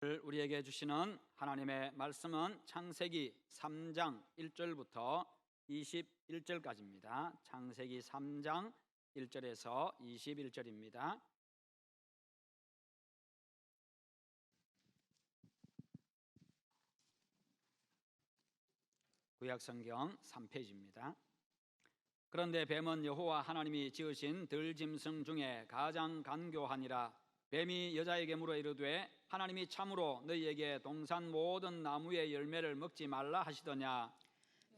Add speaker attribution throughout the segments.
Speaker 1: 우리에게 주시는 하나님의 말씀은 창세기 3장 1절부터 21절까지입니다. 창세기 3장 1절에서 21절입니다. 구약성경 3페이지입니다. 그런데 뱀은 여호와 하나님이 지으신 들짐승 중에 가장 간교하니라. 뱀이 여자에게 물어 이르되 하나님이 참으로 너희에게 동산 모든 나무의 열매를 먹지 말라 하시더냐.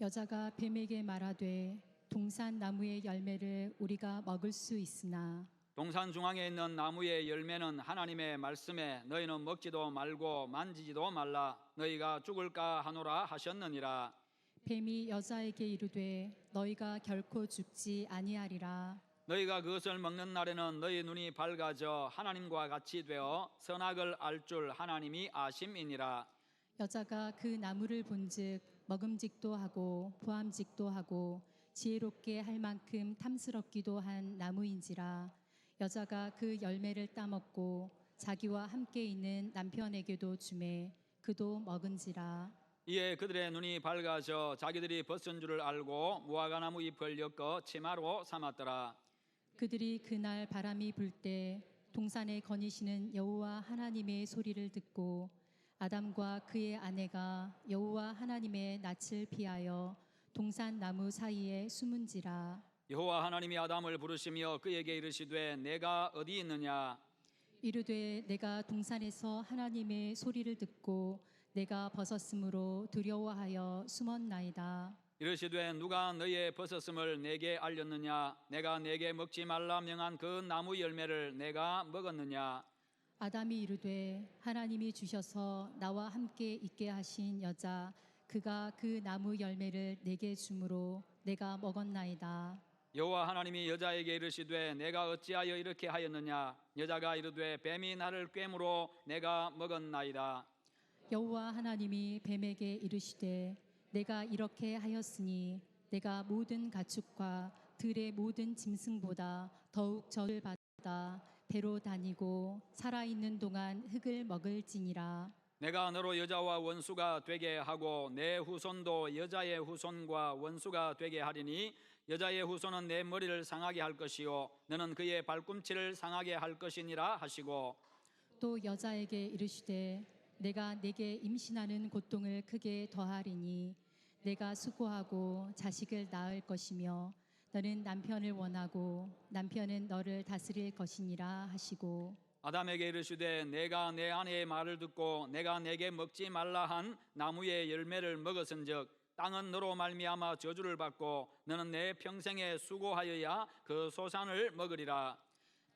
Speaker 2: 여자가 뱀에게 말하되 동산 나무의 열매를 우리가 먹을 수 있으나
Speaker 1: 동산 중앙에 있는 나무의 열매는 하나님의 말씀에 너희는 먹지도 말고 만지지도 말라 너희가 죽을까 하노라 하셨느니라.
Speaker 2: 뱀이 여자에게 이르되 너희가 결코 죽지 아니하리라.
Speaker 1: 너희가 그것을 먹는 날에는 너희 눈이 밝아져 하나님과 같이 되어 선악을 알 줄 하나님이 아심이니라.
Speaker 2: 여자가 그 나무를 본즉 먹음직도 하고 보암직도 하고 지혜롭게 할 만큼 탐스럽기도 한 나무인지라. 여자가 그 열매를 따먹고 자기와 함께 있는 남편에게도 주매 그도 먹은지라.
Speaker 1: 이에 그들의 눈이 밝아져 자기들이 벗은 줄을 알고 무화과나무 잎을 엮어 치마로 삼았더라.
Speaker 2: 그들이 그날 바람이 불 때 동산에 거니시는 여호와 하나님의 소리를 듣고 아담과 그의 아내가 여호와 하나님의 낯을 피하여 동산 나무 사이에 숨은지라.
Speaker 1: 여호와 하나님이 아담을 부르시며 그에게 이르시되 내가 어디 있느냐.
Speaker 2: 이르되 내가 동산에서 하나님의 소리를 듣고 내가 벗었으므로 두려워하여 숨었나이다.
Speaker 1: 이르시되 누가 너희의 벗었음을 내게 알렸느냐. 내가 내게 먹지 말라 명한 그 나무 열매를 내가 먹었느냐.
Speaker 2: 아담이 이르되 하나님이 주셔서 나와 함께 있게 하신 여자 그가 그 나무 열매를 내게 주므로 내가 먹었나이다.
Speaker 1: 여호와 하나님이 여자에게 이르시되 내가 어찌하여 이렇게 하였느냐. 여자가 이르되 뱀이 나를 꿰므로 내가 먹었나이다.
Speaker 2: 여호와 하나님이 뱀에게 이르시되 내가 이렇게 하였으니 내가 모든 가축과 들의 모든 짐승보다 더욱 저를 받아 배로 다니고 살아있는 동안 흙을 먹을지니라.
Speaker 1: 내가 너로 여자와 원수가 되게 하고 내 후손도 여자의 후손과 원수가 되게 하리니 여자의 후손은 내 머리를 상하게 할 것이요 너는 그의 발꿈치를 상하게 할 것이니라 하시고
Speaker 2: 또 여자에게 이르시되 내가 내게 임신하는 고통을 크게 더하리니 내가 수고하고 자식을 낳을 것이며 너는 남편을 원하고 남편은 너를 다스릴 것이니라 하시고
Speaker 1: 아담에게 이르시되 내가 내 아내의 말을 듣고 내가 내게 먹지 말라 한 나무의 열매를 먹었은즉 땅은 너로 말미암아 저주를 받고 너는 내 평생에 수고하여야 그 소산을 먹으리라.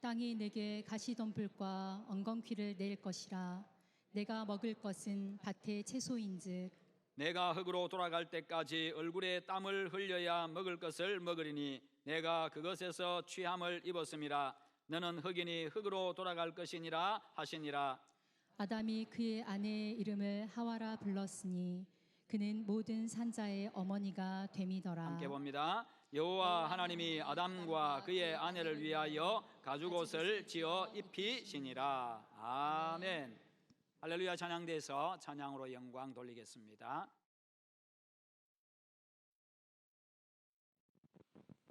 Speaker 2: 땅이 내게 가시덤불과 엉겅퀴를 낼 것이라. 내가 먹을 것은 밭의 채소인즉
Speaker 1: 내가 흙으로 돌아갈 때까지 얼굴에 땀을 흘려야 먹을 것을 먹으리니 내가 그것에서 취함을 입었음이라. 너는 흙이니 흙으로 돌아갈 것이니라 하시니라.
Speaker 2: 아담이 그의 아내의 이름을 하와라 불렀으니 그는 모든 산자의 어머니가 됨이더라.
Speaker 1: 함께 봅니다. 여호와 하나님이 아담과 그의 아내를 위하여 가죽옷을 지어 입히시니라. 아멘. 할렐루야. 찬양대에서 찬양으로 영광 돌리겠습니다.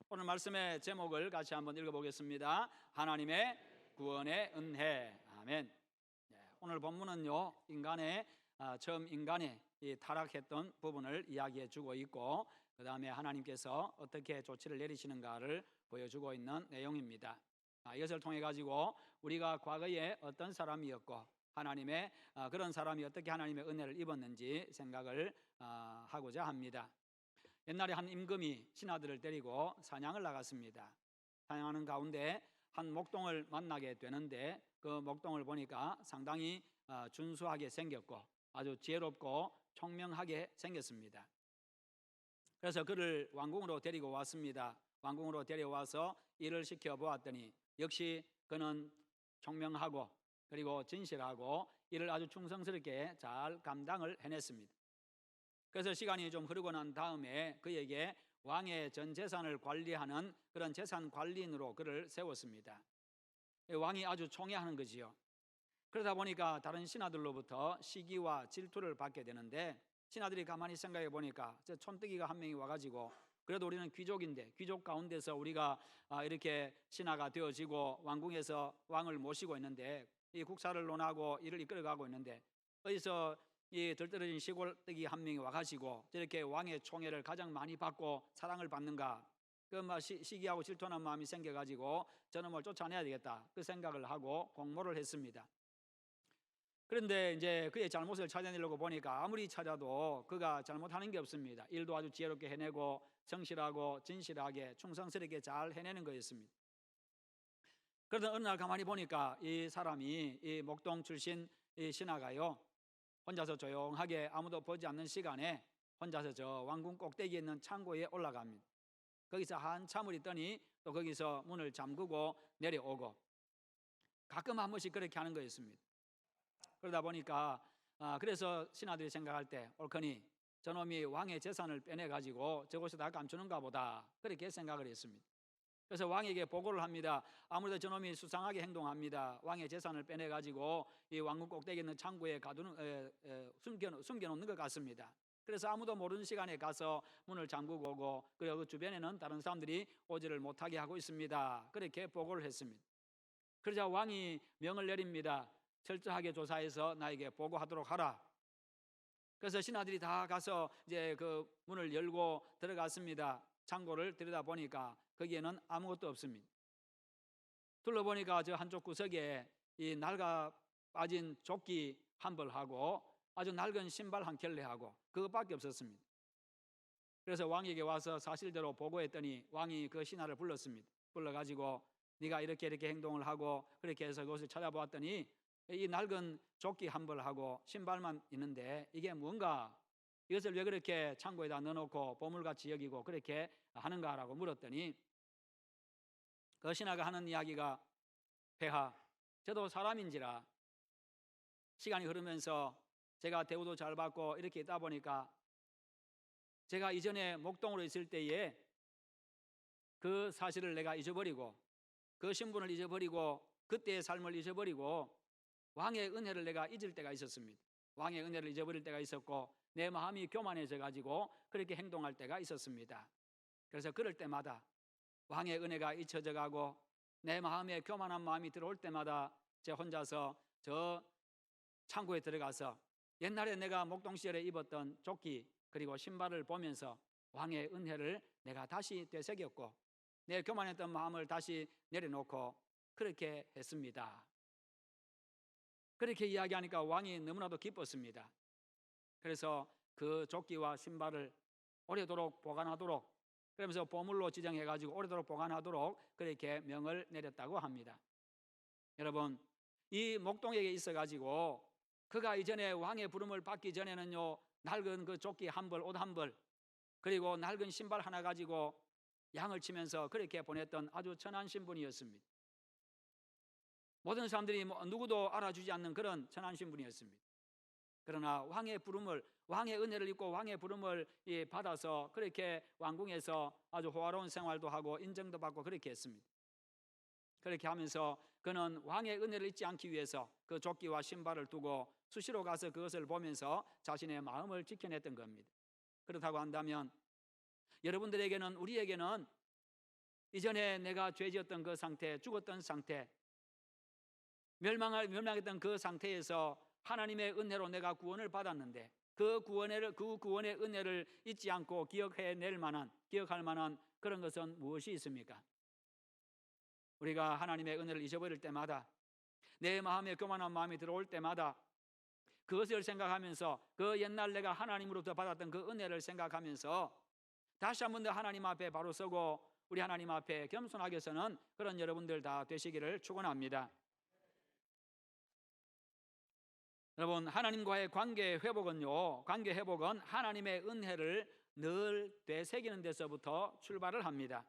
Speaker 1: 오늘 말씀의 제목을 같이 한번 읽어보겠습니다. 하나님의 구원의 은혜. 아멘. 오늘 본문은요 처음 인간의 이 타락했던 부분을 이야기해 주고 있고 그 다음에 하나님께서 어떻게 조치를 내리시는가를 보여주고 있는 내용입니다. 이것을 통해 가지고 우리가 과거에 어떤 사람이었고 하나님의 그런 사람이 어떻게 하나님의 은혜를 입었는지 생각을 하고자 합니다. 옛날에 한 임금이 신하들을 데리고 사냥을 나갔습니다. 사냥하는 가운데 한 목동을 만나게 되는데 그 목동을 보니까 상당히 준수하게 생겼고 아주 지혜롭고 총명하게 생겼습니다. 그래서 그를 왕궁으로 데리고 왔습니다. 왕궁으로 데려와서 일을 시켜보았더니 역시 그는 총명하고 그리고 진실하고 일을 아주 충성스럽게 잘 감당을 해냈습니다. 그래서 시간이 좀 흐르고 난 다음에 그에게 왕의 전 재산을 관리하는 그런 재산 관리인으로 그를 세웠습니다. 왕이 아주 총애하는 거지요. 그러다 보니까 다른 신하들로부터 시기와 질투를 받게 되는데, 신하들이 가만히 생각해 보니까 저 촌뜨기가 한 명이 와가지고, 그래도 우리는 귀족인데 귀족 가운데서 우리가 이렇게 신하가 되어지고 왕궁에서 왕을 모시고 있는데, 이 국사를 논하고 일을 이끌어가고 있는데, 어디서 이 들떨어진 시골뜨기 한 명이 와가지고 저렇게 왕의 총애를 가장 많이 받고 사랑을 받는가, 그 시기하고 질투하는 마음이 생겨가지고 저놈을 쫓아내야 되겠다, 그 생각을 하고 공모를 했습니다. 그런데 이제 그의 잘못을 찾아내려고 보니까 아무리 찾아도 그가 잘못하는 게 없습니다. 일도 아주 지혜롭게 해내고 성실하고 진실하게 충성스럽게 잘 해내는 거였습니다. 그러던 어느 날 가만히 보니까 이 사람이, 이 목동 출신 이 신하가요, 혼자서 조용하게 아무도 보지 않는 시간에 혼자서 저 왕궁 꼭대기에 있는 창고에 올라갑니다. 거기서 한참을 있더니 또 거기서 문을 잠그고 내려오고, 가끔 한 번씩 그렇게 하는 거였습니다. 그러다 보니까 그래서 신하들이 생각할 때 옳거니 저놈이 왕의 재산을 빼내가지고 저곳에다 감추는가 보다, 그렇게 생각을 했습니다. 그래서 왕에게 보고를 합니다. 아무래도 저놈이 수상하게 행동합니다. 왕의 재산을 빼내가지고 이 왕궁 꼭대기에 있는 창고에 숨겨놓는 것 같습니다. 그래서 아무도 모르는 시간에 가서 문을 잠그고 오고, 그리고 그 주변에는 다른 사람들이 오지를 못하게 하고 있습니다. 그렇게 보고를 했습니다. 그러자 왕이 명을 내립니다. 철저하게 조사해서 나에게 보고하도록 하라. 그래서 신하들이 다 가서 이제 그 문을 열고 들어갔습니다. 창고를 들여다 보니까 거기에는 아무것도 없습니다. 둘러보니까 저 한쪽 구석에 이 낡아 빠진 조끼 한 벌하고 아주 낡은 신발 한 켤레하고 그것밖에 없었습니다. 그래서 왕에게 와서 사실대로 보고했더니 왕이 그 신하를 불렀습니다. 불러가지고 네가 이렇게 행동을 하고 그렇게 해서 그것을 찾아보았더니 이 낡은 조끼 한 벌하고 신발만 있는데 이게 뭔가, 이것을 왜 그렇게 창고에다 넣어놓고 보물같이 여기고 그렇게 하는가라고 물었더니, 그 신하가 하는 이야기가, 폐하, 저도 사람인지라 시간이 흐르면서 제가 대우도 잘 받고 이렇게 있다 보니까 제가 이전에 목동으로 있을 때에 그 사실을 내가 잊어버리고 그 신분을 잊어버리고 그때의 삶을 잊어버리고 왕의 은혜를 내가 잊을 때가 있었습니다. 왕의 은혜를 잊어버릴 때가 있었고 내 마음이 교만해져 가지고 그렇게 행동할 때가 있었습니다. 그래서 그럴 때마다 왕의 은혜가 잊혀져 가고 내 마음에 교만한 마음이 들어올 때마다 제 혼자서 저 창고에 들어가서 옛날에 내가 목동 시절에 입었던 조끼 그리고 신발을 보면서 왕의 은혜를 내가 다시 되새겼고 내 교만했던 마음을 다시 내려놓고 그렇게 했습니다. 그렇게 이야기하니까 왕이 너무나도 기뻤습니다. 그래서 그 조끼와 신발을 오래도록 보관하도록, 그러면서 보물로 지정해가지고 오래도록 보관하도록 그렇게 명을 내렸다고 합니다. 여러분, 이 목동에게 있어가지고 그가 이전에 왕의 부름을 받기 전에는요, 낡은 그 조끼 한 벌, 옷 한 벌, 그리고 낡은 신발 하나 가지고 양을 치면서 그렇게 보냈던 아주 천한 신분이었습니다. 모든 사람들이 누구도 알아주지 않는 그런 천한 신분이었습니다. 그러나 왕의 부름을, 왕의 은혜를 입고 왕의 부름을 받아서 그렇게 왕궁에서 아주 호화로운 생활도 하고 인정도 받고 그렇게 했습니다. 그렇게 하면서 그는 왕의 은혜를 잊지 않기 위해서 그 조끼와 신발을 두고 수시로 가서 그것을 보면서 자신의 마음을 지켜냈던 겁니다. 그렇다고 한다면 여러분들에게는, 우리에게는 이전에 내가 죄지었던 그 상태, 죽었던 상태, 멸망했던 그 상태에서 하나님의 은혜로 내가 구원을 받았는데 그 구원의 은혜를 잊지 않고 기억할 만한 그런 것은 무엇이 있습니까? 우리가 하나님의 은혜를 잊어버릴 때마다, 내 마음에 교만한 마음이 들어올 때마다 그것을 생각하면서 그 옛날 내가 하나님으로부터 받았던 그 은혜를 생각하면서 다시 한 번 더 하나님 앞에 바로 서고 우리 하나님 앞에 겸손하게 서는 그런 여러분들 다 되시기를 축원합니다. 여러분, 하나님과의 관계 회복은 하나님의 은혜를 늘 되새기는 데서부터 출발을 합니다.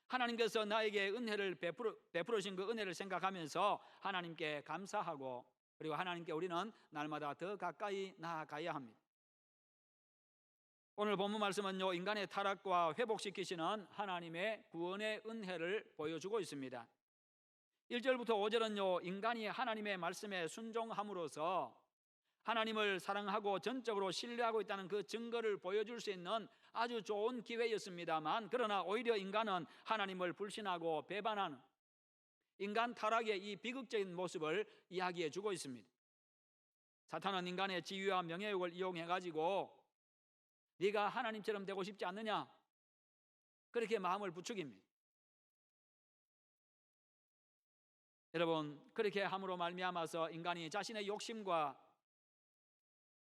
Speaker 1: 하나님께서 나에게 은혜를 베풀으신 그 은혜를 생각하면서 하나님께 감사하고, 그리고 하나님께 우리는 날마다 더 가까이 나아가야 합니다. 오늘 본문 말씀은요, 인간의 타락과 회복시키시는 하나님의 구원의 은혜를 보여주고 있습니다. 1절부터 5절은요, 인간이 하나님의 말씀에 순종함으로써 하나님을 사랑하고 전적으로 신뢰하고 있다는 그 증거를 보여줄 수 있는 아주 좋은 기회였습니다만, 그러나 오히려 인간은 하나님을 불신하고 배반하는 인간 타락의 이 비극적인 모습을 이야기해 주고 있습니다. 사탄은 인간의 지위와 명예욕을 이용해 가지고 네가 하나님처럼 되고 싶지 않느냐, 그렇게 마음을 부추깁니다. 여러분, 그렇게 함으로 말미암아서 인간이 자신의 욕심과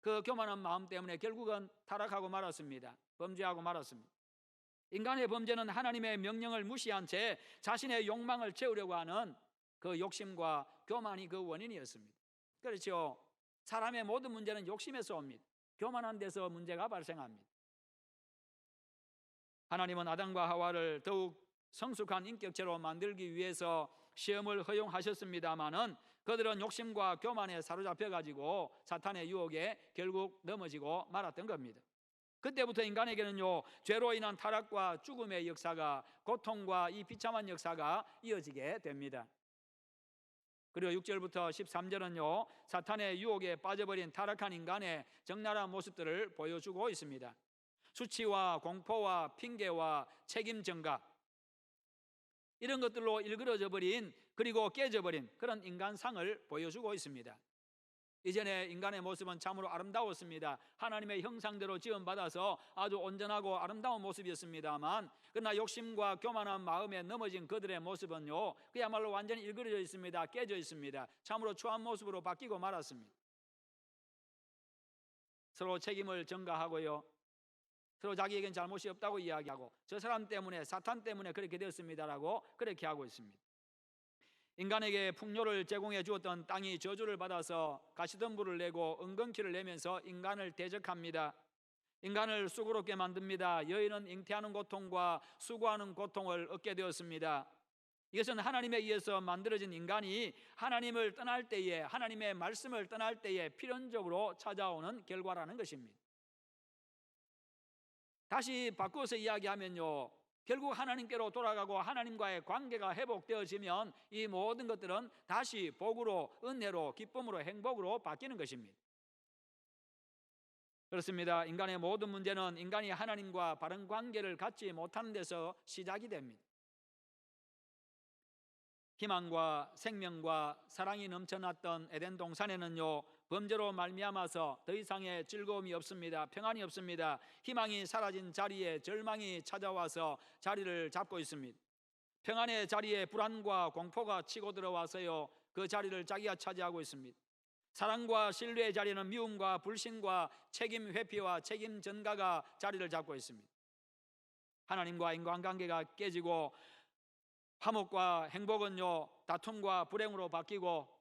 Speaker 1: 그 교만한 마음 때문에 결국은 타락하고 말았습니다. 범죄하고 말았습니다. 인간의 범죄는 하나님의 명령을 무시한 채 자신의 욕망을 채우려고 하는 그 욕심과 교만이 그 원인이었습니다. 그렇죠. 사람의 모든 문제는 욕심에서 옵니다. 교만한 데서 문제가 발생합니다. 하나님은 아담과 하와를 더욱 성숙한 인격체로 만들기 위해서 시험을 허용하셨습니다마는 그들은 욕심과 교만에 사로잡혀 가지고 사탄의 유혹에 결국 넘어지고 말았던 겁니다. 그때부터 인간에게는요, 죄로 인한 타락과 죽음의 역사가, 고통과 이 비참한 역사가 이어지게 됩니다. 그리고 6절부터 13절은요, 사탄의 유혹에 빠져버린 타락한 인간의 적나라한 모습들을 보여주고 있습니다. 수치와 공포와 핑계와 책임 전가, 이런 것들로 일그러져 버린, 그리고 깨져버린 그런 인간상을 보여주고 있습니다. 이전에 인간의 모습은 참으로 아름다웠습니다. 하나님의 형상대로 지음받아서 아주 온전하고 아름다운 모습이었습니다만, 그러나 욕심과 교만한 마음에 넘어진 그들의 모습은요, 그야말로 완전히 일그러져 있습니다. 깨져 있습니다. 참으로 추한 모습으로 바뀌고 말았습니다. 서로 책임을 전가하고요, 서로 자기에겐 잘못이 없다고 이야기하고, 저 사람 때문에, 사탄 때문에 그렇게 되었습니다라고 그렇게 하고 있습니다. 인간에게 풍요를 제공해 주었던 땅이 저주를 받아서 가시덤불을 내고 은근키를 내면서 인간을 대적합니다. 인간을 수고롭게 만듭니다. 여인은 잉태하는 고통과 수고하는 고통을 얻게 되었습니다. 이것은 하나님에 의해서 만들어진 인간이 하나님을 떠날 때에, 하나님의 말씀을 떠날 때에 필연적으로 찾아오는 결과라는 것입니다. 다시 바꾸어서 이야기하면요, 결국 하나님께로 돌아가고 하나님과의 관계가 회복되어지면 이 모든 것들은 다시 복으로, 은혜로, 기쁨으로, 행복으로 바뀌는 것입니다. 그렇습니다. 인간의 모든 문제는 인간이 하나님과 바른 관계를 갖지 못하는 데서 시작이 됩니다. 희망과 생명과 사랑이 넘쳐났던 에덴 동산에는요, 범죄로 말미암아서 더 이상의 즐거움이 없습니다. 평안이 없습니다. 희망이 사라진 자리에 절망이 찾아와서 자리를 잡고 있습니다. 평안의 자리에 불안과 공포가 치고 들어와서요, 그 자리를 자기가 차지하고 있습니다. 사랑과 신뢰의 자리에는 미움과 불신과 책임 회피와 책임 전가가 자리를 잡고 있습니다. 하나님과 인간관계가 깨지고 화목과 행복은요, 다툼과 불행으로 바뀌고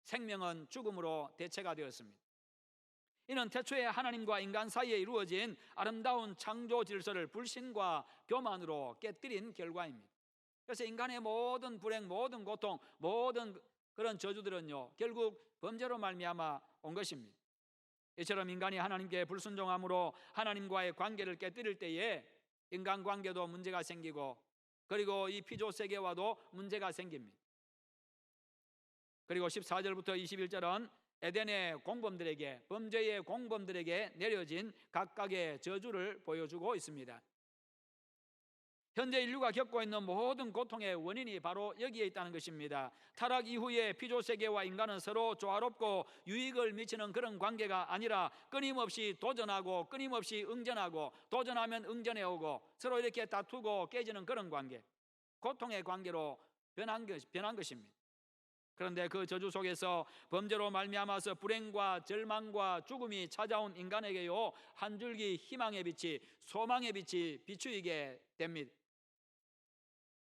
Speaker 1: 생명은 죽음으로 대체가 되었습니다. 이는 태초에 하나님과 인간 사이에 이루어진 아름다운 창조 질서를 불신과 교만으로 깨뜨린 결과입니다. 그래서 인간의 모든 불행, 모든 고통, 모든 그런 저주들은요, 결국 범죄로 말미암아 온 것입니다. 이처럼 인간이 하나님께 불순종함으로 하나님과의 관계를 깨뜨릴 때에 인간관계도 문제가 생기고, 그리고 이 피조 세계와도 문제가 생깁니다. 그리고 14절부터 21절은 에덴의 공범들에게, 범죄의 공범들에게 내려진 각각의 저주를 보여주고 있습니다. 현재 인류가 겪고 있는 모든 고통의 원인이 바로 여기에 있다는 것입니다. 타락 이후에 피조 세계와 인간은 서로 조화롭고 유익을 미치는 그런 관계가 아니라 끊임없이 도전하고 끊임없이 응전하고, 도전하면 응전해 오고 서로 이렇게 다투고 깨지는 그런 관계, 고통의 관계로 변한 것입니다. 그런데 그 저주 속에서 범죄로 말미암아서 불행과 절망과 죽음이 찾아온 인간에게요, 한 줄기 희망의 빛이, 소망의 빛이 비추이게 됩니다.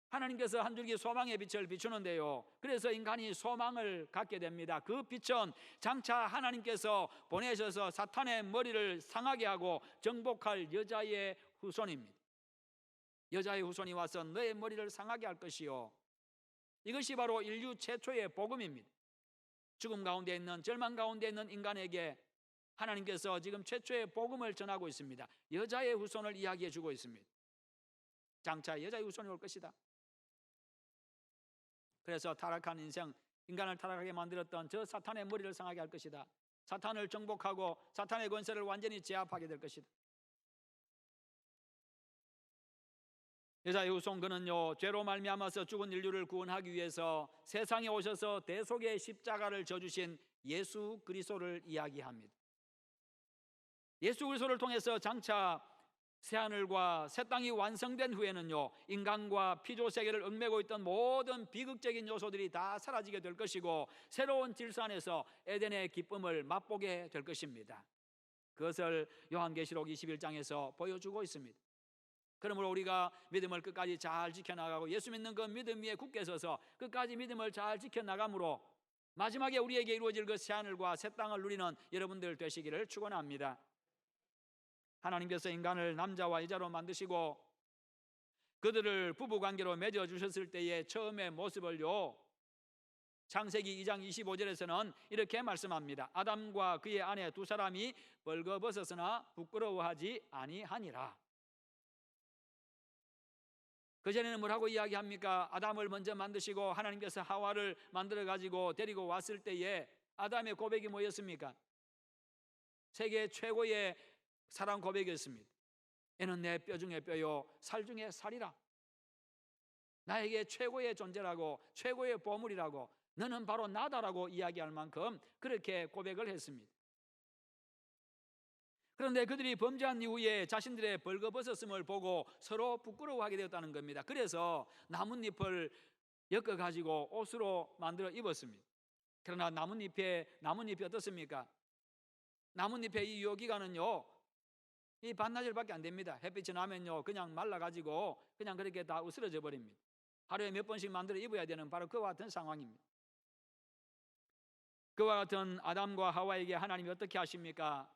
Speaker 1: 하나님께서 한 줄기 소망의 빛을 비추는데요, 그래서 인간이 소망을 갖게 됩니다. 그 빛은 장차 하나님께서 보내셔서 사탄의 머리를 상하게 하고 정복할 여자의 후손입니다. 여자의 후손이 와서 너의 머리를 상하게 할 것이요, 이것이 바로 인류 최초의 복음입니다. 죽음 가운데 있는, 절망 가운데 있는 인간에게 하나님께서 지금 최초의 복음을 전하고 있습니다. 여자의 후손을 이야기해 주고 있습니다. 장차 여자의 후손이 올 것이다. 그래서 타락한 인생, 인간을 타락하게 만들었던 저 사탄의 머리를 상하게 할 것이다. 사탄을 정복하고 사탄의 권세를 완전히 제압하게 될 것이다. 여자의 후손 그는요, 죄로 말미암아서 죽은 인류를 구원하기 위해서 세상에 오셔서 대속의 십자가를 져주신 예수 그리스도를 이야기합니다. 예수 그리스도를 통해서 장차 새하늘과 새 땅이 완성된 후에는요, 인간과 피조 세계를 얽매고 있던 모든 비극적인 요소들이 다 사라지게 될 것이고, 새로운 질서 안에서 에덴의 기쁨을 맛보게 될 것입니다. 그것을 요한계시록 21장에서 보여주고 있습니다. 그러므로 우리가 믿음을 끝까지 잘 지켜나가고 예수 믿는 그 믿음 위에 굳게 서서 끝까지 믿음을 잘 지켜나감으로 마지막에 우리에게 이루어질 그 새하늘과 새 땅을 누리는 여러분들 되시기를 축원합니다. 하나님께서 인간을 남자와 여자로 만드시고 그들을 부부관계로 맺어 주셨을 때의 처음의 모습을요, 창세기 2장 25절에서는 이렇게 말씀합니다. 아담과 그의 아내 두 사람이 벌거벗었으나 부끄러워하지 아니하니라. 그전에는 뭐라고 이야기합니까? 아담을 먼저 만드시고 하나님께서 하와를 만들어 가지고 데리고 왔을 때에 아담의 고백이 뭐였습니까? 세계 최고의 사랑 고백이었습니다. 얘는 내 뼈 중에 뼈요 살 중에 살이라. 나에게 최고의 존재라고, 최고의 보물이라고, 너는 바로 나다라고 이야기할 만큼 그렇게 고백을 했습니다. 그런데 그들이 범죄한 이후에 자신들의 벌거벗었음을 보고 서로 부끄러워하게 되었다는 겁니다. 그래서 나뭇잎을 엮어가지고 옷으로 만들어 입었습니다. 그러나 나뭇잎이 어떻습니까? 나뭇잎의 이 유효기간은요, 이 반나절밖에 안 됩니다. 햇빛이 나면요, 그냥 말라가지고 그냥 그렇게 다 으스러져 버립니다. 하루에 몇 번씩 만들어 입어야 되는 바로 그와 같은 상황입니다. 그와 같은 아담과 하와에게 하나님이 어떻게 하십니까?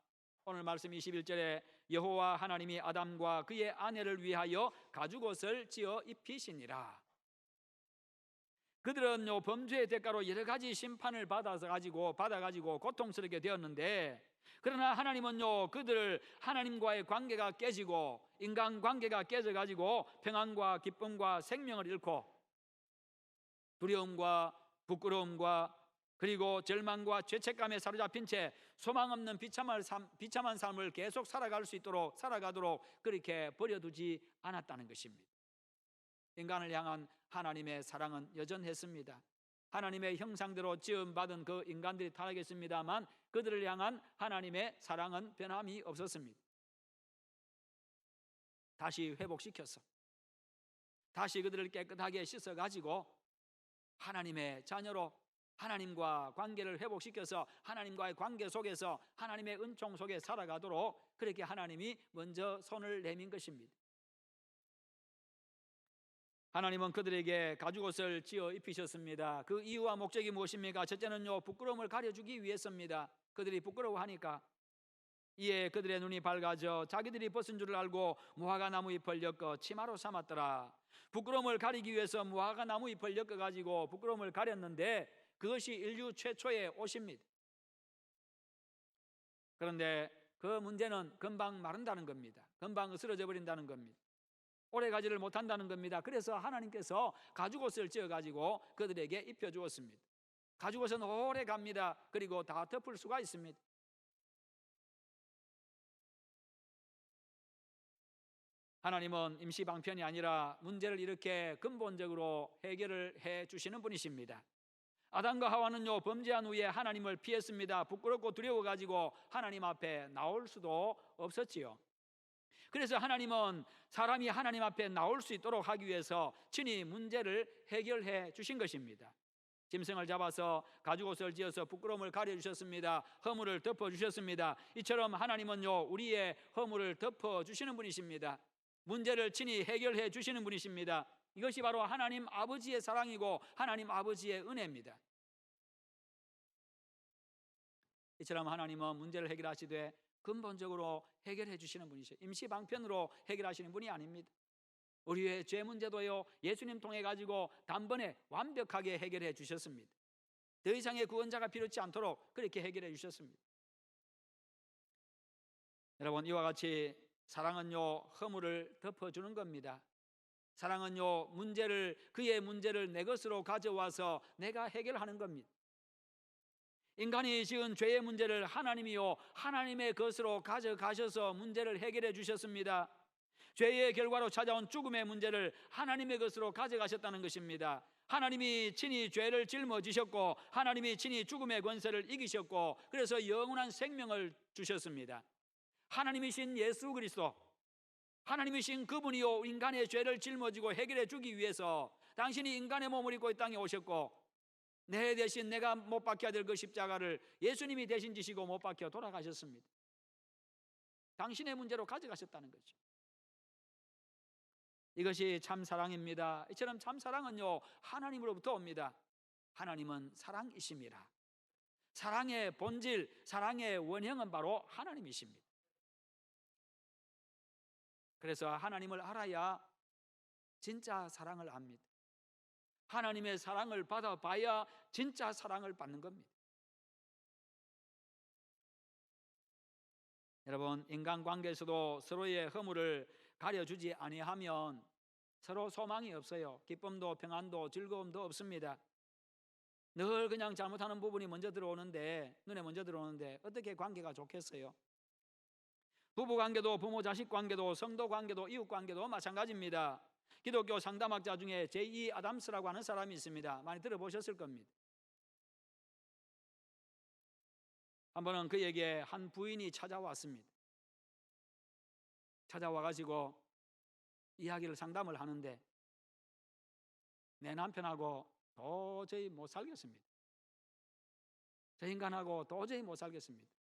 Speaker 1: 오늘 말씀 21절에 여호와 하나님이 아담과 그의 아내를 위하여 가죽옷을 지어 입히시니라. 그들은요, 범죄의 대가로 여러 가지 심판을 받아가지고 고통스럽게 되었는데, 그러나 하나님은요, 그들을 하나님과의 관계가 깨지고 인간 관계가 깨져가지고 평안과 기쁨과 생명을 잃고 두려움과 부끄러움과 그리고 절망과 죄책감에 사로잡힌 채 소망 없는 비참한 삶을 계속 살아가도록 그렇게 버려두지 않았다는 것입니다. 인간을 향한 하나님의 사랑은 여전했습니다. 하나님의 형상대로 지음받은 그 인간들이 타락했습니다만 그들을 향한 하나님의 사랑은 변함이 없었습니다. 다시 회복시켜서 다시 그들을 깨끗하게 씻어가지고 하나님의 자녀로 하나님과 관계를 회복시켜서 하나님과의 관계 속에서 하나님의 은총 속에 살아가도록 그렇게 하나님이 먼저 손을 내민 것입니다. 하나님은 그들에게 가죽옷을 지어 입히셨습니다. 그 이유와 목적이 무엇입니까? 첫째는요, 부끄러움을 가려주기 위해서입니다. 그들이 부끄러워하니까. 이에 그들의 눈이 밝아져 자기들이 벗은 줄을 알고 무화과 나무 잎을 엮어 치마로 삼았더라. 부끄러움을 가리기 위해서 무화과 나무 잎을 엮어가지고 부끄러움을 가렸는데 그것이 인류 최초의 옷입니다. 그런데 그 문제는 금방 마른다는 겁니다. 금방 으스러져 버린다는 겁니다. 오래 가지를 못한다는 겁니다. 그래서 하나님께서 가죽옷을 지어가지고 그들에게 입혀주었습니다. 가죽옷은 오래 갑니다. 그리고 다 덮을 수가 있습니다. 하나님은 임시방편이 아니라 문제를 이렇게 근본적으로 해결을 해 주시는 분이십니다. 아담과 하와는요, 범죄한 후에 하나님을 피했습니다. 부끄럽고 두려워가지고 하나님 앞에 나올 수도 없었지요. 그래서 하나님은 사람이 하나님 앞에 나올 수 있도록 하기 위해서 친히 문제를 해결해 주신 것입니다. 짐승을 잡아서 가죽옷을 지어서 부끄러움을 가려주셨습니다. 허물을 덮어주셨습니다. 이처럼 하나님은요, 우리의 허물을 덮어주시는 분이십니다. 문제를 친히 해결해 주시는 분이십니다. 이것이 바로 하나님 아버지의 사랑이고 하나님 아버지의 은혜입니다. 이처럼 하나님은 문제를 해결하시되 근본적으로 해결해 주시는 분이시죠. 임시방편으로 해결하시는 분이 아닙니다. 우리의 죄 문제도요, 예수님 통해 가지고 단번에 완벽하게 해결해 주셨습니다. 더 이상의 구원자가 필요치 않도록 그렇게 해결해 주셨습니다. 여러분, 이와 같이 사랑은요, 허물을 덮어주는 겁니다. 사랑은요, 그의 문제를 내 것으로 가져와서 내가 해결하는 겁니다. 인간이 지은 죄의 문제를 하나님이요, 하나님의 것으로 가져가셔서 문제를 해결해 주셨습니다. 죄의 결과로 찾아온 죽음의 문제를 하나님의 것으로 가져가셨다는 것입니다. 하나님이 친히 죄를 짊어지셨고, 하나님이 친히 죽음의 권세를 이기셨고, 그래서 영원한 생명을 주셨습니다. 하나님이신 예수 그리스도, 하나님이신 그분이요, 인간의 죄를 짊어지고 해결해 주기 위해서 당신이 인간의 몸을 입고 이 땅에 오셨고, 내 대신 내가 못 박혀야 될 그 십자가를 예수님이 대신 지시고 못 박혀 돌아가셨습니다. 당신의 문제로 가져가셨다는 거죠. 이것이 참 사랑입니다. 이처럼 참 사랑은요, 하나님으로부터 옵니다. 하나님은 사랑이십니다. 사랑의 본질, 사랑의 원형은 바로 하나님이십니다. 그래서 하나님을 알아야 진짜 사랑을 압니다. 하나님의 사랑을 받아봐야 진짜 사랑을 받는 겁니다. 여러분, 인간관계에서도 서로의 허물을 가려주지 아니하면 서로 소망이 없어요. 기쁨도 평안도 즐거움도 없습니다. 늘 그냥 잘못하는 부분이 먼저 들어오는데, 눈에 먼저 들어오는데 어떻게 관계가 좋겠어요? 부부관계도 부모 자식 관계도 성도 관계도 이웃 관계도 마찬가지입니다. 기독교 상담학자 중에 제2 아담스라고 하는 사람이 있습니다. 많이 들어보셨을 겁니다. 한 번은 그에게 한 부인이 찾아왔습니다. 찾아와가지고 이야기를 상담을 하는데, 내 남편하고 도저히 못 살겠습니다. 저 인간하고 도저히 못 살겠습니다.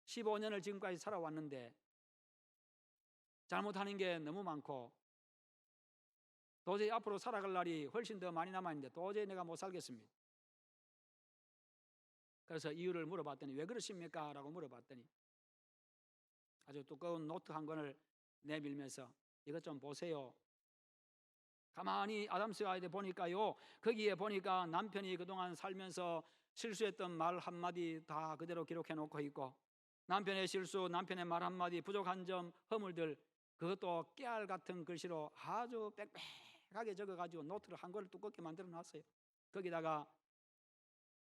Speaker 1: 15년을 지금까지 살아왔는데 잘못하는 게 너무 많고 도저히 앞으로 살아갈 날이 훨씬 더 많이 남아있는데 도저히 내가 못 살겠습니다. 그래서 이유를 물어봤더니 왜 그러십니까? 라고 물어봤더니 아주 두꺼운 노트 한 권을 내밀면서 이것 좀 보세요. 가만히 아담스 아이들 보니까요, 거기에 보니까 남편이 그동안 살면서 실수했던 말 한마디 다 그대로 기록해 놓고 있고, 남편의 실수, 남편의 말 한마디, 부족한 점, 허물들, 그것도 깨알 같은 글씨로 아주 빽빽하게 적어가지고 노트를 한 권을 두껍게 만들어 놨어요. 거기다가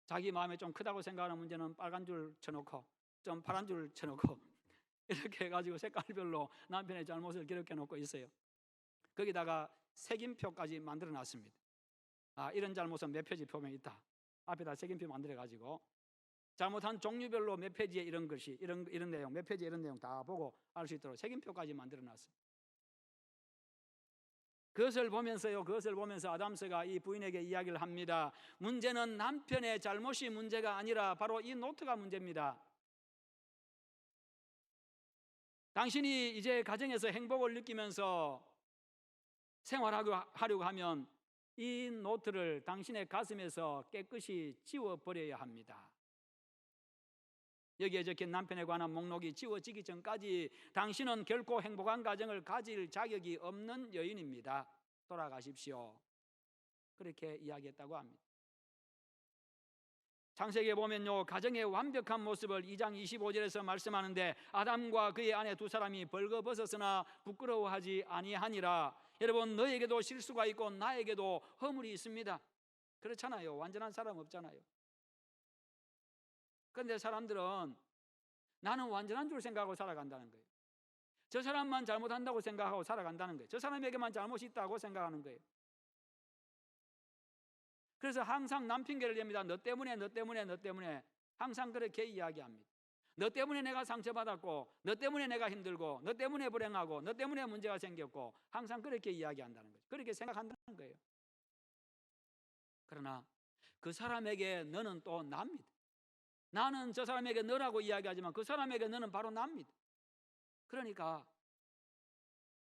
Speaker 1: 자기 마음에 좀 크다고 생각하는 문제는 빨간 줄 쳐놓고 좀 파란 줄 쳐놓고 이렇게 해가지고 색깔별로 남편의 잘못을 기록해 놓고 있어요. 거기다가 색임표까지 만들어 놨습니다. 이런 잘못은 몇 페이지 표면 있다. 앞에다 색임표 만들어 가지고 잘못한 종류별로 몇 페이지에 이런 글씨, 이런 내용, 몇 페이지에 이런 내용 다 보고 알 수 있도록 색임표까지 만들어 놨어요. 그것을 보면서 아담스가 이 부인에게 이야기를 합니다. 문제는 남편의 잘못이 문제가 아니라 바로 이 노트가 문제입니다. 당신이 이제 가정에서 행복을 느끼면서 생활하려고 하면 이 노트를 당신의 가슴에서 깨끗이 지워버려야 합니다. 여기에 적힌 남편에 관한 목록이 지워지기 전까지 당신은 결코 행복한 가정을 가질 자격이 없는 여인입니다. 돌아가십시오. 그렇게 이야기했다고 합니다. 창세기에 보면요, 가정의 완벽한 모습을 2장 25절에서 말씀하는데, 아담과 그의 아내 두 사람이 벌거벗었으나 부끄러워하지 아니하니라. 여러분, 너에게도 실수가 있고 나에게도 허물이 있습니다. 그렇잖아요. 완전한 사람 없잖아요. 그런데 사람들은 나는 완전한 줄 생각하고 살아간다는 거예요. 저 사람만 잘못한다고 생각하고 살아간다는 거예요. 저 사람에게만 잘못이 있다고 생각하는 거예요. 그래서 항상 남 핑계를 댑니다. 너 때문에 항상 그렇게 이야기합니다. 너 때문에 내가 상처받았고, 너 때문에 내가 힘들고, 너 때문에 불행하고, 너 때문에 문제가 생겼고, 항상 그렇게 이야기한다는 거죠. 그렇게 생각한다는 거예요. 그러나 그 사람에게 너는 또 납니다. 나는 저 사람에게 너라고 이야기하지만 그 사람에게 너는 바로 납니다. 그러니까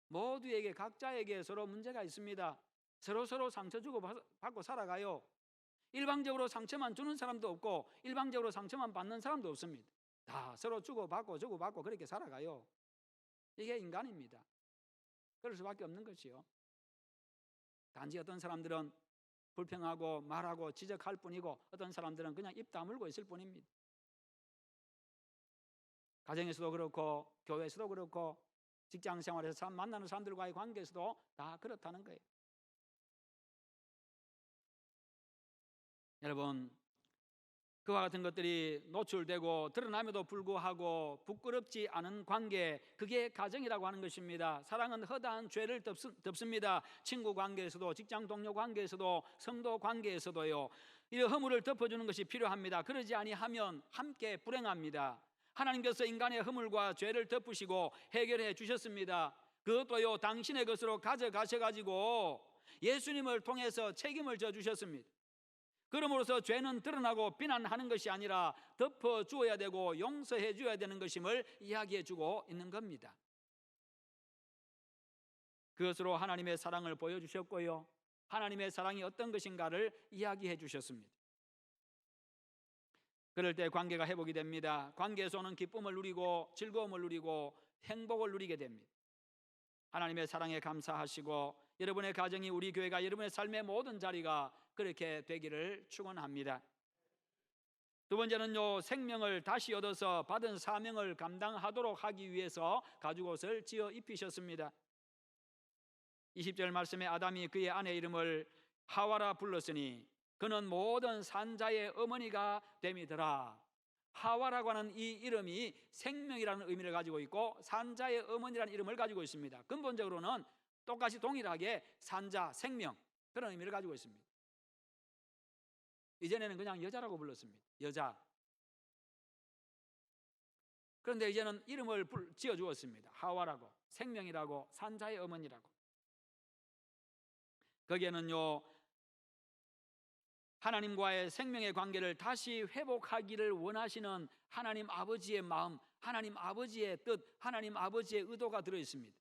Speaker 1: 모두에게, 각자에게 서로 문제가 있습니다. 서로 상처 주고 받고 살아가요. 일방적으로 상처만 주는 사람도 없고 일방적으로 상처만 받는 사람도 없습니다. 다 서로 주고받고 그렇게 살아가요. 이게 인간입니다. 그럴 수밖에 없는 것이요. 단지 어떤 사람들은 불평하고 말하고 지적할 뿐이고 어떤 사람들은 그냥 입 다물고 있을 뿐입니다. 가정에서도 그렇고 교회에서도 그렇고 직장 생활에서 만나는 사람들과의 관계에서도 다 그렇다는 거예요. 여러분, 그와 같은 것들이 노출되고 드러남에도 불구하고 부끄럽지 않은 관계, 그게 가정이라고 하는 것입니다. 사랑은 허다한 죄를 덮습니다. 친구 관계에서도, 직장 동료 관계에서도, 성도 관계에서도요. 이 허물을 덮어주는 것이 필요합니다. 그러지 아니하면 함께 불행합니다. 하나님께서 인간의 허물과 죄를 덮으시고 해결해 주셨습니다. 그것도요, 당신의 것으로 가져가셔가지고 예수님을 통해서 책임을 져주셨습니다. 그러므로서 죄는 드러나고 비난하는 것이 아니라 덮어주어야 되고 용서해 주어야 되는 것임을 이야기해 주고 있는 겁니다. 그것으로 하나님의 사랑을 보여주셨고요, 하나님의 사랑이 어떤 것인가를 이야기해 주셨습니다. 그럴 때 관계가 회복이 됩니다. 관계에서는 기쁨을 누리고 즐거움을 누리고 행복을 누리게 됩니다. 하나님의 사랑에 감사하시고 여러분의 가정이, 우리 교회가, 여러분의 삶의 모든 자리가 그렇게 되기를 축원합니다. 두 번째는요, 생명을 다시 얻어서 받은 사명을 감당하도록 하기 위해서 가죽옷을 지어 입히셨습니다. 20절 말씀에 아담이 그의 아내 이름을 하와라 불렀으니 그는 모든 산자의 어머니가 됨이더라. 하와라고 하는 이 이름이 생명이라는 의미를 가지고 있고 산자의 어머니라는 이름을 가지고 있습니다. 근본적으로는 똑같이 동일하게 산자, 생명, 그런 의미를 가지고 있습니다. 이전에는 그냥 여자라고 불렀습니다. 여자. 그런데 이제는 이름을 지어 주었습니다. 하와라고, 생명이라고, 산자의 어머니라고. 거기에는요, 하나님과의 생명의 관계를 다시 회복하기를 원하시는 하나님 아버지의 마음, 하나님 아버지의 뜻, 하나님 아버지의 의도가 들어 있습니다.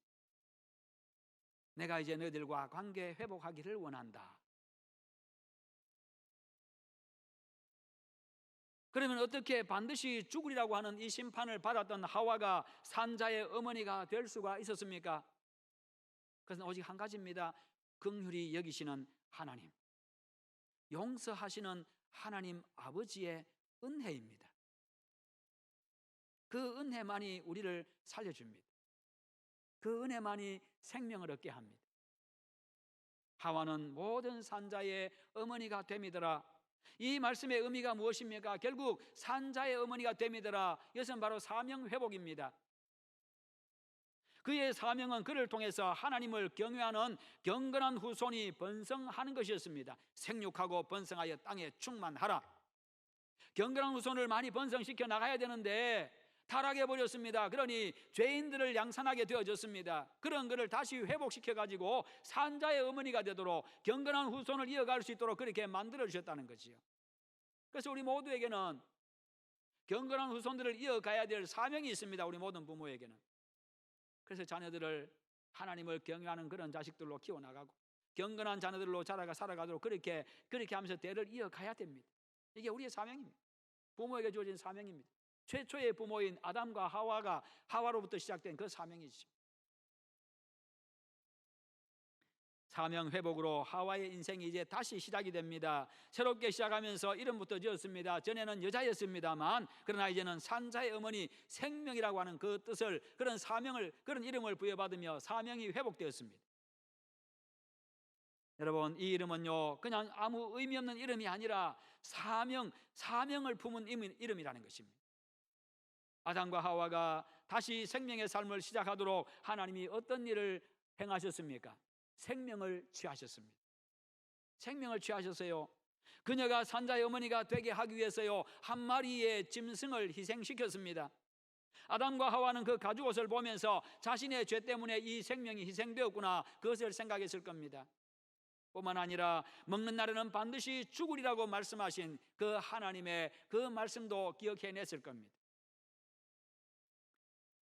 Speaker 1: 내가 이제 너희들과 관계 회복하기를 원한다. 그러면 어떻게 반드시 죽으리라고 하는 이 심판을 받았던 하와가 산자의 어머니가 될 수가 있었습니까? 그것은 오직 한 가지입니다. 긍휼히 여기시는 하나님, 용서하시는 하나님 아버지의 은혜입니다. 그 은혜만이 우리를 살려줍니다. 그 은혜만이 생명을 얻게 합니다. 하와는 모든 산자의 어머니가 됨이더라. 이 말씀의 의미가 무엇입니까? 결국 산자의 어머니가 됨이더라. 이것은 바로 사명 회복입니다. 그의 사명은 그를 통해서 하나님을 경외하는 경건한 후손이 번성하는 것이었습니다. 생육하고 번성하여 땅에 충만하라. 경건한 후손을 많이 번성시켜 나가야 되는데 타락해 버렸습니다. 그러니 죄인들을 양산하게 되어졌습니다. 그런 그를 다시 회복시켜 가지고 산자의 어머니가 되도록 경건한 후손을 이어갈 수 있도록 그렇게 만들어 주셨다는 거지요. 그래서 우리 모두에게는 경건한 후손들을 이어가야 될 사명이 있습니다. 우리 모든 부모에게는. 그래서 자녀들을 하나님을 경외하는 그런 자식들로 키워나가고 경건한 자녀들로 자라가 살아가도록 그렇게 하면서 대를 이어가야 됩니다. 이게 우리의 사명입니다. 부모에게 주어진 사명입니다. 최초의 부모인 아담과 하와가 하와로부터 시작된 그 사명이죠. 사명 회복으로 하와의 인생이 이제 다시 시작이 됩니다. 새롭게 시작하면서 이름부터 지었습니다. 전에는 여자였습니다만 그러나 이제는 산자의 어머니, 생명이라고 하는 그 뜻을, 그런 사명을, 그런 이름을 부여받으며 사명이 회복되었습니다. 여러분, 이 이름은요 그냥 아무 의미 없는 이름이 아니라 사명을 품은 이름이라는 것입니다. 아담과 하와가 다시 생명의 삶을 시작하도록 하나님이 어떤 일을 행하셨습니까? 생명을 취하셨습니다. 생명을 취하셨어요. 그녀가 산자의 어머니가 되게 하기 위해서요 한 마리의 짐승을 희생시켰습니다. 아담과 하와는 그 가죽옷을 보면서 자신의 죄 때문에 이 생명이 희생되었구나, 그것을 생각했을 겁니다. 뿐만 아니라 먹는 날에는 반드시 죽으리라고 말씀하신 그 하나님의 그 말씀도 기억해냈을 겁니다.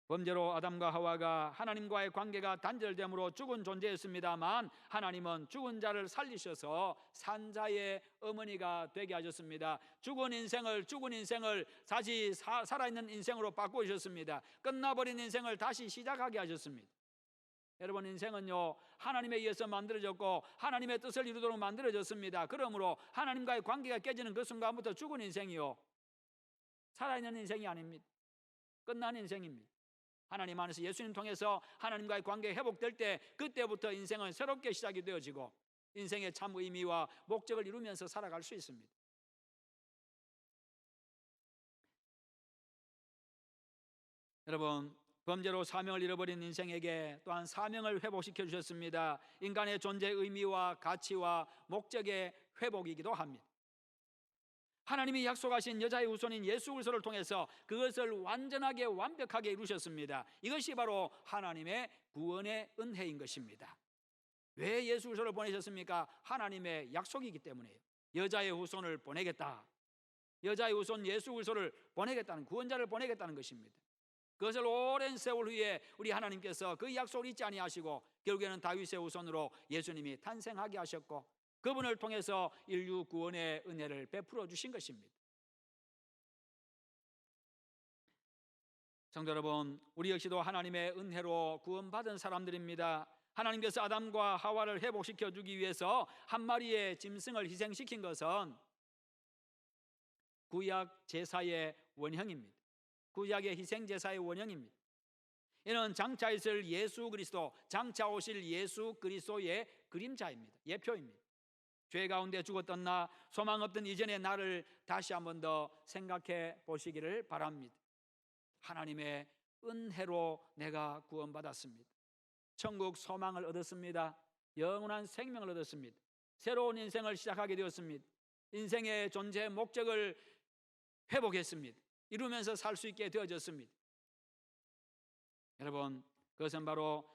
Speaker 1: 범죄로 아담과 하와가 하나님과의 관계가 단절됨으로 죽은 존재였습니다만 하나님은 죽은 자를 살리셔서 산자의 어머니가 되게 하셨습니다. 죽은 인생을 다시 살아있는 인생으로 바꾸셨습니다. 끝나버린 인생을 다시 시작하게 하셨습니다. 여러분, 인생은요 하나님에 의해서 만들어졌고 하나님의 뜻을 이루도록 만들어졌습니다. 그러므로 하나님과의 관계가 깨지는 그 순간부터 죽은 인생이요 살아있는 인생이 아닙니다. 끝난 인생입니다. 하나님 안에서 예수님 통해서 하나님과의 관계 회복될 때 그때부터 인생은 새롭게 시작이 되어지고 인생의 참 의미와 목적을 이루면서 살아갈 수 있습니다. 여러분, 범죄로 사명을 잃어버린 인생에게 또한 사명을 회복시켜 주셨습니다. 인간의 존재 의미와 가치와 목적의 회복이기도 합니다. 하나님이 약속하신 여자의 후손인 예수 그리스도를 통해서 그것을 완전하게 완벽하게 이루셨습니다. 이것이 바로 하나님의 구원의 은혜인 것입니다. 왜 예수 그리스도를 보내셨습니까? 하나님의 약속이기 때문이에요. 여자의 후손을 보내겠다. 여자의 후손 예수 그리스도를 보내겠다는, 구원자를 보내겠다는 것입니다. 그것을 오랜 세월 후에 우리 하나님께서 그 약속을 잊지 아니하시고 결국에는 다윗의 후손으로 예수님이 탄생하게 하셨고 그분을 통해서 인류 구원의 은혜를 베풀어 주신 것입니다. 성도 여러분, 우리 역시도 하나님의 은혜로 구원받은 사람들입니다. 하나님께서 아담과 하와를 회복시켜 주기 위해서 한 마리의 짐승을 희생시킨 것은 구약 제사의 원형입니다. 구약의 희생 제사의 원형입니다. 이는 장차 있을 예수 그리스도, 장차 오실 예수 그리스도의 그림자입니다. 예표입니다. 죄 가운데 죽었던 나, 소망 없던 이전의 나를 다시 한 번 더 생각해 보시기를 바랍니다. 하나님의 은혜로 내가 구원받았습니다. 천국 소망을 얻었습니다. 영원한 생명을 얻었습니다. 새로운 인생을 시작하게 되었습니다. 인생의 존재 목적을 회복했습니다. 이루면서 살 수 있게 되어졌습니다. 여러분, 그것은 바로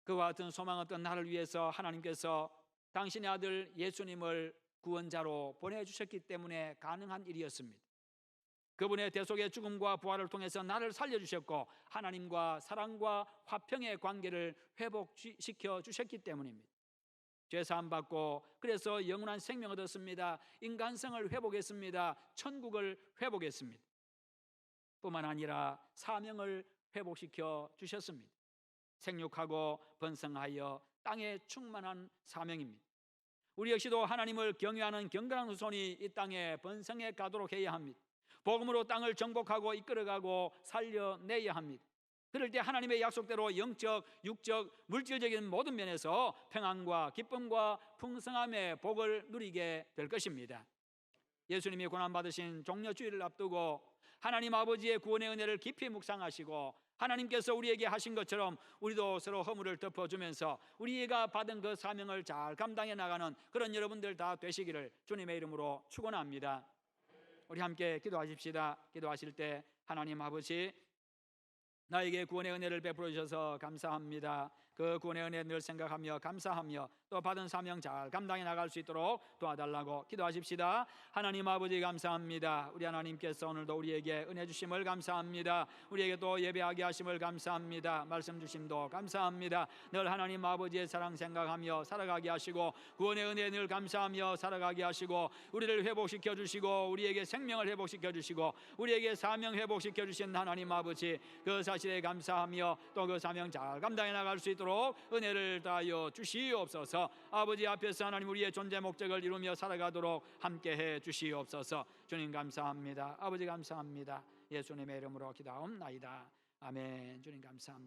Speaker 1: 그와 같은 소망 없던 나를 위해서 하나님께서 당신의 아들 예수님을 구원자로 보내주셨기 때문에 가능한 일이었습니다. 그분의 대속의 죽음과 부활을 통해서 나를 살려주셨고 하나님과 사랑과 화평의 관계를 회복시켜 주셨기 때문입니다. 죄사함 받고 그래서 영원한 생명 얻었습니다. 인간성을 회복했습니다. 천국을 회복했습니다. 뿐만 아니라 사명을 회복시켜 주셨습니다. 생육하고 번성하여 땅에 충만한 사명입니다. 우리 역시도 하나님을 경외하는 경건한 후손이 이 땅에 번성해 가도록 해야 합니다. 복음으로 땅을 정복하고 이끌어가고 살려내야 합니다. 그럴 때 하나님의 약속대로 영적, 육적, 물질적인 모든 면에서 평안과 기쁨과 풍성함의 복을 누리게 될 것입니다. 예수님이 고난받으신 종려주일을 앞두고 하나님 아버지의 구원의 은혜를 깊이 묵상하시고 하나님께서 우리에게 하신 것처럼 우리도 서로 허물을 덮어주면서 우리가 받은 그 사명을 잘 감당해 나가는 그런 여러분들 다 되시기를 주님의 이름으로 축원합니다. 우리 함께 기도하십시다. 기도하실 때 하나님 아버지, 나에게 구원의 은혜를 베풀어 주셔서 감사합니다. 그 구원의 은혜 늘 생각하며 감사하며 또 받은 사명 잘 감당해 나갈 수 있도록 도와달라고 기도하십시다. 하나님 아버지 감사합니다. 우리 하나님께서 오늘도 우리에게 은혜 주심을 감사합니다. 우리에게 또 예배하게 하심을 감사합니다. 말씀 주심도 감사합니다. 늘 하나님 아버지의 사랑 생각하며 살아가게 하시고 구원의 은혜 늘 감사하며 살아가게 하시고 우리를 회복시켜 주시고 우리에게 생명을 회복시켜 주시고 우리에게 사명 회복시켜 주신 하나님 아버지, 그 사실에 감사하며 또 그 사명 잘 감당해 나갈 수 있도록 은혜를 다하여 주시옵소서. 아버지 앞에서 하나님 우리의 존재 목적을 이루며 살아가도록 함께해 주시옵소서. 주님 감사합니다. 아버지 감사합니다. 예수님의 이름으로 기도하옵나이다. 아멘. 주님 감사합니다.